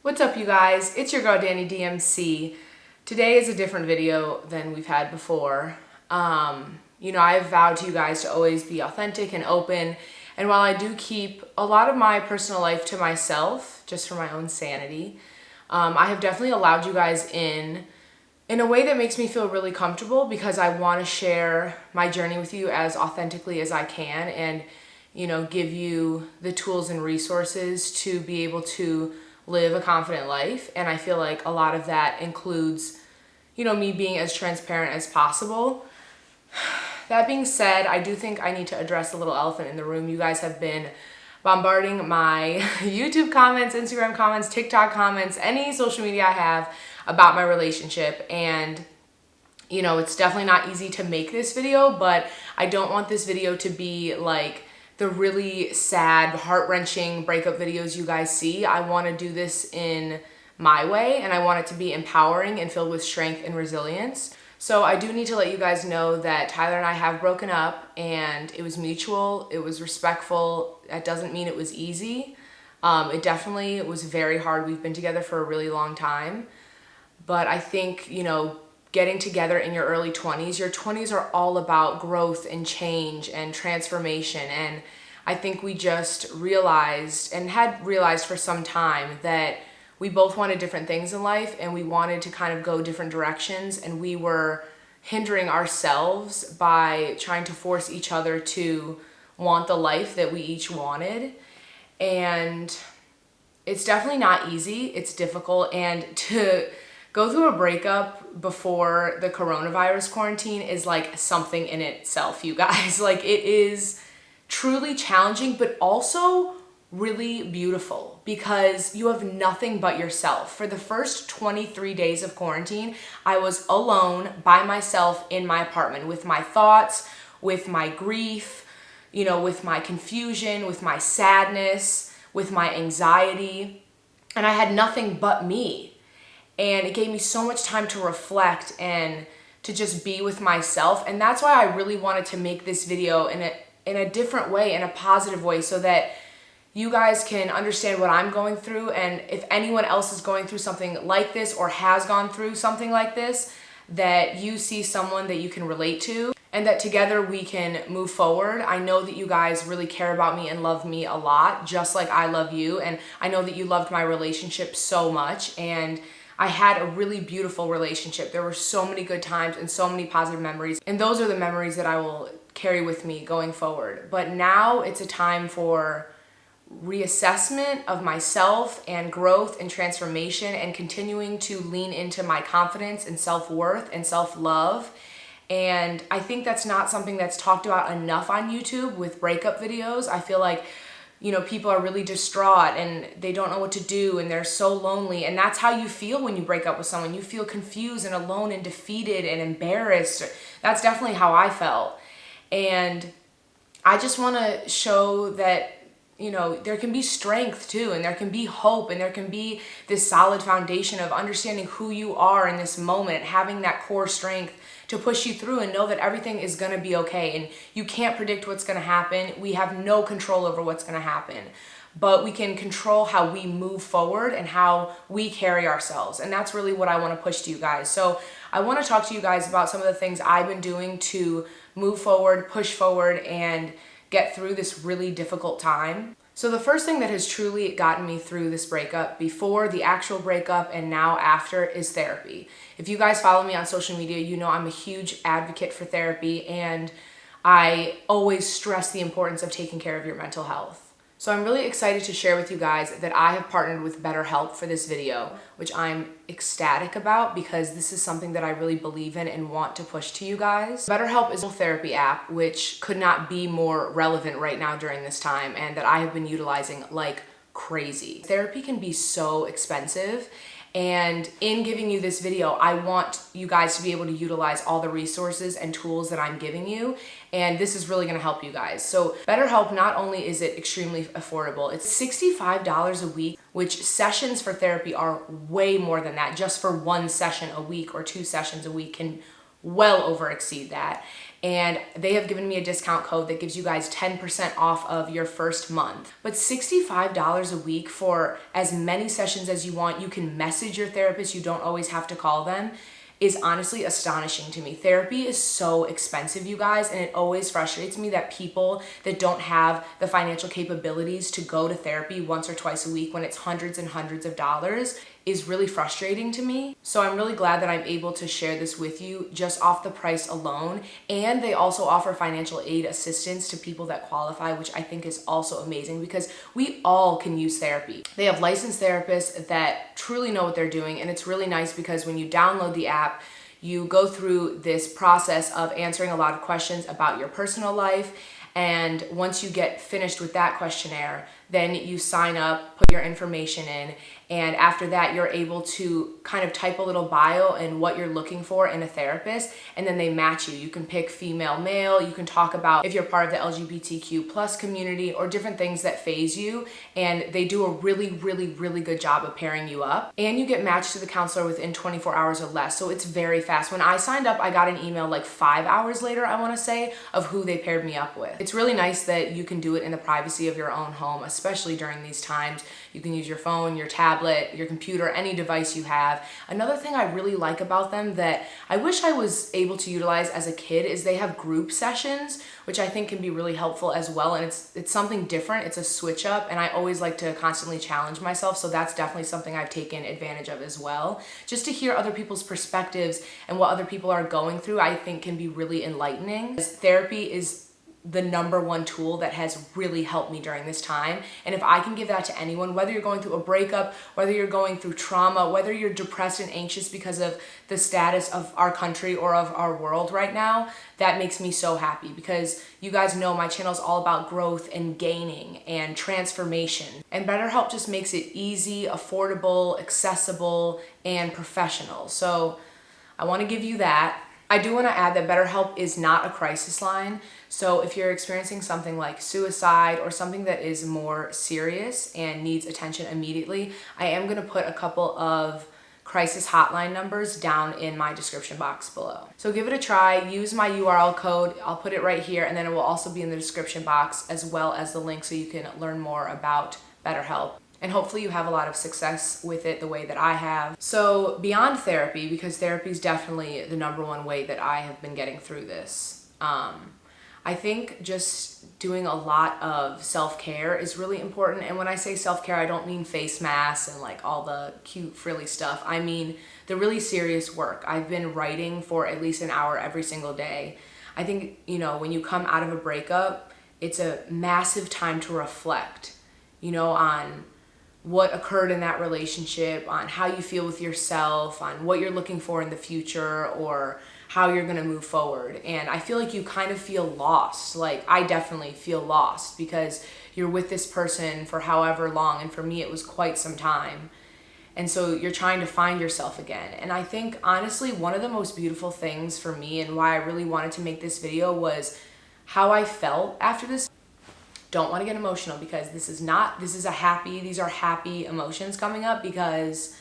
What's up, you guys? It's your girl Dani DMC. Today is a different video than we've had before. I've vowed to you guys to always be authentic and open, and while I do keep a lot of my personal life to myself, just for my own sanity, I have definitely allowed you guys in a way that makes me feel really comfortable because I want to share my journey with you as authentically as I can and, give you the tools and resources to be able to live a confident life. And I feel like a lot of that includes, me being as transparent as possible. That being said, I do think I need to address the little elephant in the room. You guys have been bombarding my YouTube comments, Instagram comments, TikTok comments, any social media I have about my relationship. And, it's definitely not easy to make this video, but I don't want this video to be like the really sad, heart-wrenching breakup videos you guys see. I want to do this in my way, and I want it to be empowering and filled with strength and resilience. So I do need to let you guys know that Tyler and I have broken up, and it was mutual, it was respectful. That doesn't mean it was easy. It definitely was very hard. We've been together for a really long time, but I think, getting together in your early 20s, your 20s are all about growth and change and transformation. And I think we just realized, and had realized for some time, that we both wanted different things in life and we wanted to kind of go different directions, and we were hindering ourselves by trying to force each other to want the life that we each wanted. And it's definitely not easy. It's difficult, and to go through a breakup before the coronavirus quarantine is like something in itself, you guys. Like, it is truly challenging, but also really beautiful because you have nothing but yourself. For the first 23 days of quarantine, I was alone by myself in my apartment with my thoughts, with my grief, with my confusion, with my sadness, with my anxiety, and I had nothing but me. And it gave me so much time to reflect and to just be with myself. And that's why I really wanted to make this video in a different way, in a positive way, so that you guys can understand what I'm going through. And if anyone else is going through something like this or has gone through something like this, that you see someone that you can relate to and that together we can move forward. I know that you guys really care about me and love me a lot, just like I love you. And I know that you loved my relationship so much. And I had a really beautiful relationship. There were so many good times and so many positive memories. And those are the memories that I will carry with me going forward. But now it's a time for reassessment of myself and growth and transformation and continuing to lean into my confidence and self-worth and self-love. And I think that's not something that's talked about enough on YouTube with breakup videos. I feel like people are really distraught and they don't know what to do and they're so lonely. And that's how you feel when you break up with someone. You feel confused and alone and defeated and embarrassed. That's definitely how I felt. And I just want to show that, there can be strength too, and there can be hope, and there can be this solid foundation of understanding who you are in this moment, having that core strength to push you through and know that everything is going to be okay. And you can't predict what's going to happen. We have no control over what's going to happen, but we can control how we move forward and how we carry ourselves. And that's really what I want to push to you guys. So I want to talk to you guys about some of the things I've been doing to move forward, push forward, and get through this really difficult time. So the first thing that has truly gotten me through this breakup, before the actual breakup and now after, is therapy. If you guys follow me on social media, you know I'm a huge advocate for therapy, and I always stress the importance of taking care of your mental health. So I'm really excited to share with you guys that I have partnered with BetterHelp for this video, which I'm ecstatic about because this is something that I really believe in and want to push to you guys. BetterHelp is a therapy app which could not be more relevant right now during this time, and that I have been utilizing like crazy. Therapy can be so expensive, and in giving you this video, I want you guys to be able to utilize all the resources and tools that I'm giving you, and this is really gonna help you guys. So BetterHelp, not only is it extremely affordable, it's $65 a week, which sessions for therapy are way more than that. Just for one session a week or 2 sessions a week can well over exceed that. And they have given me a discount code that gives you guys 10% off of your first month. But $65 a week for as many sessions as you want, you can message your therapist, you don't always have to call them, is honestly astonishing to me. Therapy is so expensive, you guys, and it always frustrates me that people that don't have the financial capabilities to go to therapy once or twice a week when it's hundreds and hundreds of dollars is really frustrating to me. So I'm really glad that I'm able to share this with you just off the price alone. And they also offer financial aid assistance to people that qualify, which I think is also amazing because we all can use therapy. They have licensed therapists that truly know what they're doing. And it's really nice because when you download the app, you go through this process of answering a lot of questions about your personal life. And once you get finished with that questionnaire, then you sign up, put your information in, and after that, you're able to kind of type a little bio and what you're looking for in a therapist, and then they match you. You can pick female, male, you can talk about if you're part of the LGBTQ plus community or different things that phase you, and they do a really, really, really good job of pairing you up. And you get matched to the counselor within 24 hours or less, so it's very fast. When I signed up, I got an email like 5 hours later, I wanna say, of who they paired me up with. It's really nice that you can do it in the privacy of your own home, especially during these times. You can use your phone, your tablet, your computer, any device you have. Another thing I really like about them that I wish I was able to utilize as a kid is they have group sessions, which I think can be really helpful as well. And it's something different. It's a switch up, and I always like to constantly challenge myself. So that's definitely something I've taken advantage of as well. Just to hear other people's perspectives and what other people are going through, I think can be really enlightening. Therapy is the #1 tool that has really helped me during this time. And if I can give that to anyone, whether you're going through a breakup, whether you're going through trauma, whether you're depressed and anxious because of the status of our country or of our world right now, that makes me so happy because you guys know my channel is all about growth and gaining and transformation. And BetterHelp just makes it easy, affordable, accessible, and professional. So I want to give you that. I do want to add that BetterHelp is not a crisis line. So if you're experiencing something like suicide or something that is more serious and needs attention immediately, I am going to put a couple of crisis hotline numbers down in my description box below. So give it a try, use my URL code, I'll put it right here, and then it will also be in the description box as well as the link so you can learn more about BetterHelp. And hopefully you have a lot of success with it the way that I have. So beyond therapy, because therapy is definitely the #1 way that I have been getting through this, I think just doing a lot of self-care is really important. And when I say self-care, I don't mean face masks and like all the cute frilly stuff. I mean the really serious work. I've been writing for at least an hour every single day. I think, you know, when you come out of a breakup, it's a massive time to reflect, you know, on what occurred in that relationship, on how you feel with yourself, on what you're looking for in the future, or how you're gonna move forward. And I feel like you kind of feel lost. Like I definitely feel lost because you're with this person for however long, and for me it was quite some time. And so you're trying to find yourself again. And I think honestly, one of the most beautiful things for me and why I really wanted to make this video was how I felt after this. Don't want to get emotional because these are happy emotions coming up because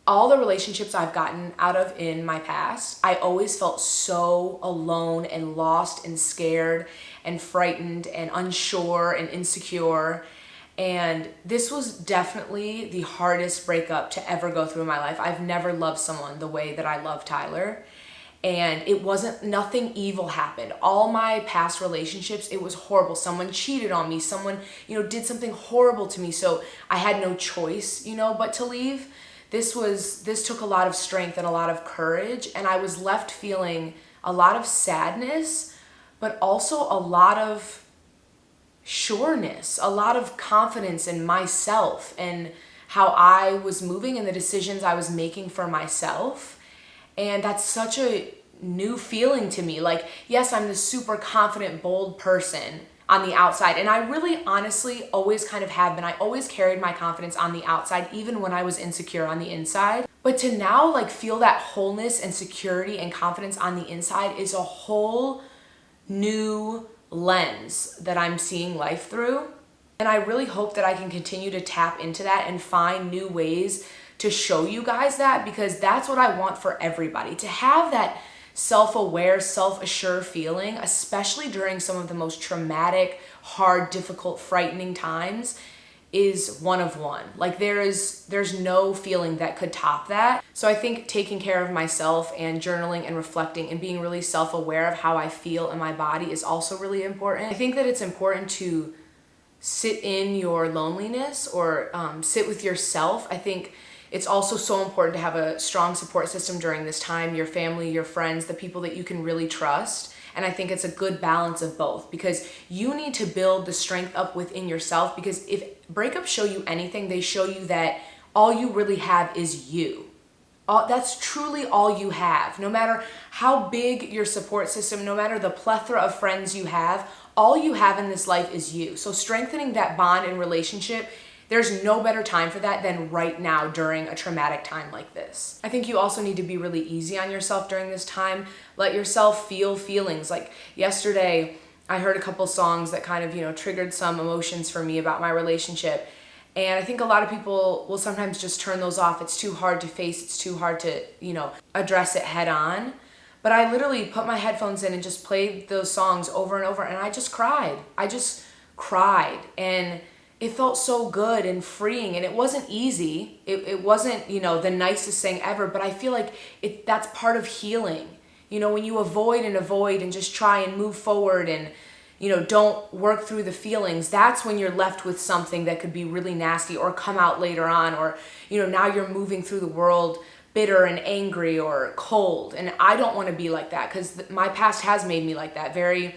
all the relationships I've gotten out of in my past, I always felt so alone and lost and scared and frightened and unsure and insecure. And this was definitely the hardest breakup to ever go through in my life. I've never loved someone the way that I love Tyler. And nothing evil happened. All my past relationships, it was horrible. Someone cheated on me. Someone, you know, did something horrible to me. So I had no choice, you know, but to leave. This took a lot of strength and a lot of courage. And I was left feeling a lot of sadness, but also a lot of sureness, a lot of confidence in myself and how I was moving and the decisions I was making for myself. And that's such a new feeling to me. Like, yes, I'm this super confident, bold person on the outside. And I really honestly always kind of have been. I always carried my confidence on the outside, even when I was insecure on the inside. But to now like feel that wholeness and security and confidence on the inside is a whole new lens that I'm seeing life through. And I really hope that I can continue to tap into that and find new ways to show you guys that, because that's what I want for everybody, to have that self-aware, self-assured feeling, especially during some of the most traumatic, hard, difficult, frightening times, is one of one. Like there's no feeling that could top that. So I think taking care of myself and journaling and reflecting and being really self-aware of how I feel in my body is also really important. I think that it's important to sit in your loneliness or sit with yourself. I think it's also so important to have a strong support system during this time, your family, your friends, the people that you can really trust. And I think it's a good balance of both, because you need to build the strength up within yourself, because if breakups show you anything, they show you that all you really have is you. That's truly all you have. No matter how big your support system, no matter the plethora of friends you have, all you have in this life is you. So strengthening that bond and relationship, there's no better time for that than right now during a traumatic time like this. I think you also need to be really easy on yourself during this time. Let yourself feel feelings. Like yesterday, I heard a couple songs that kind of, triggered some emotions for me about my relationship. And I think a lot of people will sometimes just turn those off. It's too hard to face. It's too hard to, address it head on. But I literally put my headphones in and just played those songs over and over. And I just cried. And it felt so good and freeing, and it wasn't easy. It wasn't, the nicest thing ever, but I feel like that's part of healing. When you avoid and just try and move forward and, don't work through the feelings, that's when you're left with something that could be really nasty or come out later on, or, now you're moving through the world bitter and angry or cold. And I don't want to be like that, because my past has made me like that, very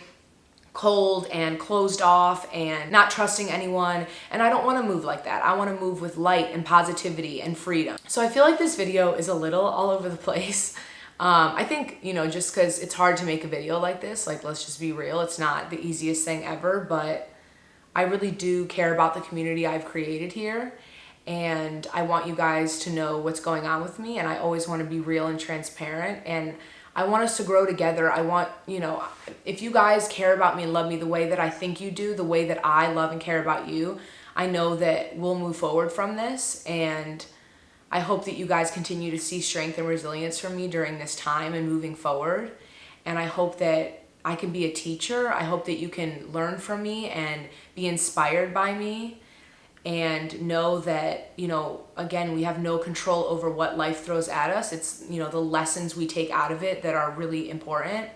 cold and closed off and not trusting anyone. And I don't want to move like that. I want to move with light and positivity and freedom. So I feel like this video is a little all over the place. I think, just because it's hard to make a video like this, like, let's just be real, it's not the easiest thing ever, but I really do care about the community I've created here. And I want you guys to know what's going on with me. And I always want to be real and transparent. And I want us to grow together. I want, if you guys care about me and love me the way that I think you do, the way that I love and care about you, I know that we'll move forward from this. And I hope that you guys continue to see strength and resilience from me during this time and moving forward. And I hope that I can be a teacher. I hope that you can learn from me and be inspired by me. And know that, again, we have no control over what life throws at us. It's, the lessons we take out of it that are really important.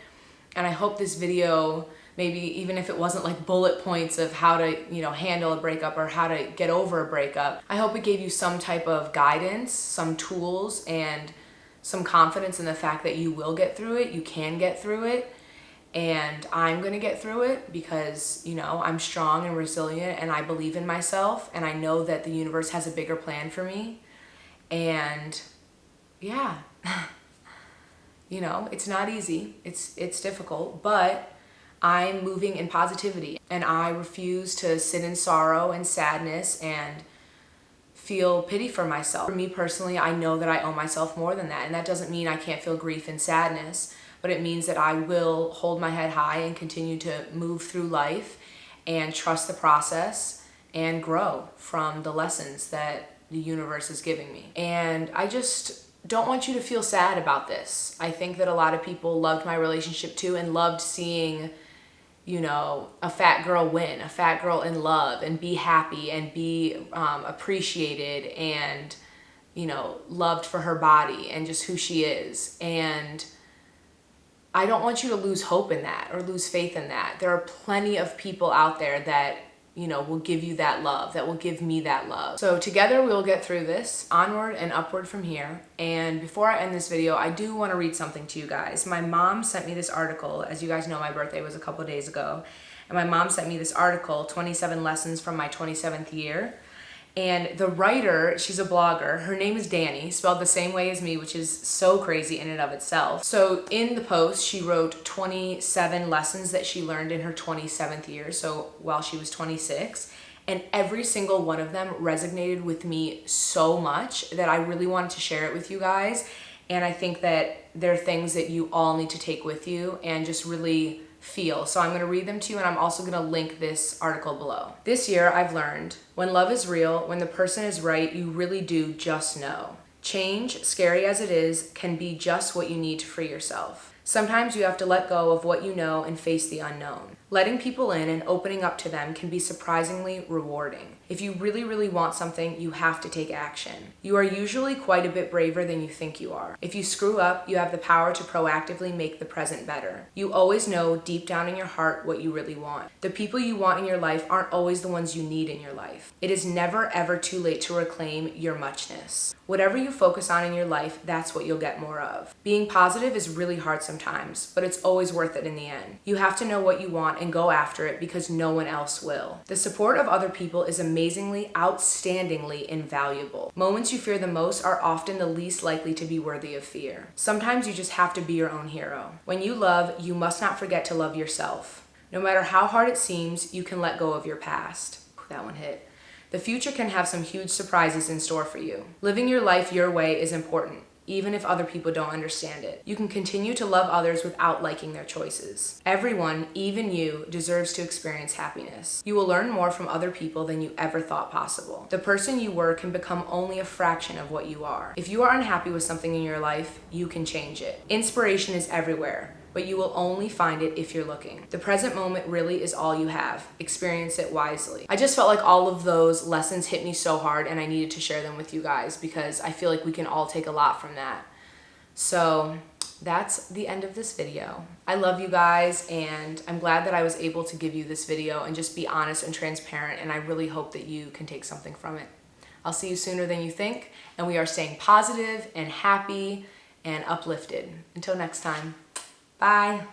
And I hope this video, maybe even if it wasn't like bullet points of how to, handle a breakup or how to get over a breakup, I hope it gave you some type of guidance, some tools, and some confidence in the fact that you will get through it, you can get through it. And I'm going to get through it because, I'm strong and resilient, and I believe in myself, and I know that the universe has a bigger plan for me. And yeah, it's not easy. It's difficult, but I'm moving in positivity, and I refuse to sit in sorrow and sadness and feel pity for myself. For me personally, I know that I owe myself more than that. And that doesn't mean I can't feel grief and sadness, but it means that I will hold my head high and continue to move through life and trust the process and grow from the lessons that the universe is giving me. And I just don't want you to feel sad about this. I think that a lot of people loved my relationship too and loved seeing, a fat girl win, a fat girl in love, and be happy and be appreciated and, loved for her body and just who she is. And I don't want you to lose hope in that or lose faith in that. There are plenty of people out there that, will give you that love, that will give me that love. So together we'll get through this, onward and upward from here. And before I end this video, I do want to read something to you guys. My mom sent me this article. As you guys know, my birthday was a couple of days ago. And my mom sent me this article, 27 Lessons from My 27th Year. And the writer, she's a blogger, her name is Dani, spelled the same way as me, which is so crazy in and of itself. So in the post, she wrote 27 lessons that she learned in her 27th year, so while she was 26. And every single one of them resonated with me so much that I really wanted to share it with you guys. And I think that they're things that you all need to take with you and just really feel. So I'm going to read them to you, and I'm also going to link this article below. This year I've learned, when love is real, when the person is right, you really do just know. Change, scary as it is, can be just what you need to free yourself. Sometimes you have to let go of what you know and face the unknown. Letting people in and opening up to them can be surprisingly rewarding. If you really, really want something, you have to take action. You are usually quite a bit braver than you think you are. If you screw up, you have the power to proactively make the present better. You always know deep down in your heart what you really want. The people you want in your life aren't always the ones you need in your life. It is never ever too late to reclaim your muchness. Whatever you focus on in your life, that's what you'll get more of. Being positive is really hard sometimes, but it's always worth it in the end. You have to know what you want and go after it because no one else will. The support of other people is amazingly, outstandingly invaluable. Moments you fear the most are often the least likely to be worthy of fear. Sometimes you just have to be your own hero. When you love, you must not forget to love yourself. No matter how hard it seems, you can let go of your past. That one hit. The future can have some huge surprises in store for you. Living your life your way is important, even if other people don't understand it. You can continue to love others without liking their choices. Everyone, even you, deserves to experience happiness. You will learn more from other people than you ever thought possible. The person you were can become only a fraction of what you are. If you are unhappy with something in your life, you can change it. Inspiration is everywhere, but you will only find it if you're looking. The present moment really is all you have. Experience it wisely. I just felt like all of those lessons hit me so hard, and I needed to share them with you guys because I feel like we can all take a lot from that. So that's the end of this video. I love you guys, and I'm glad that I was able to give you this video and just be honest and transparent, and I really hope that you can take something from it. I'll see you sooner than you think, and we are staying positive and happy and uplifted. Until next time. Bye.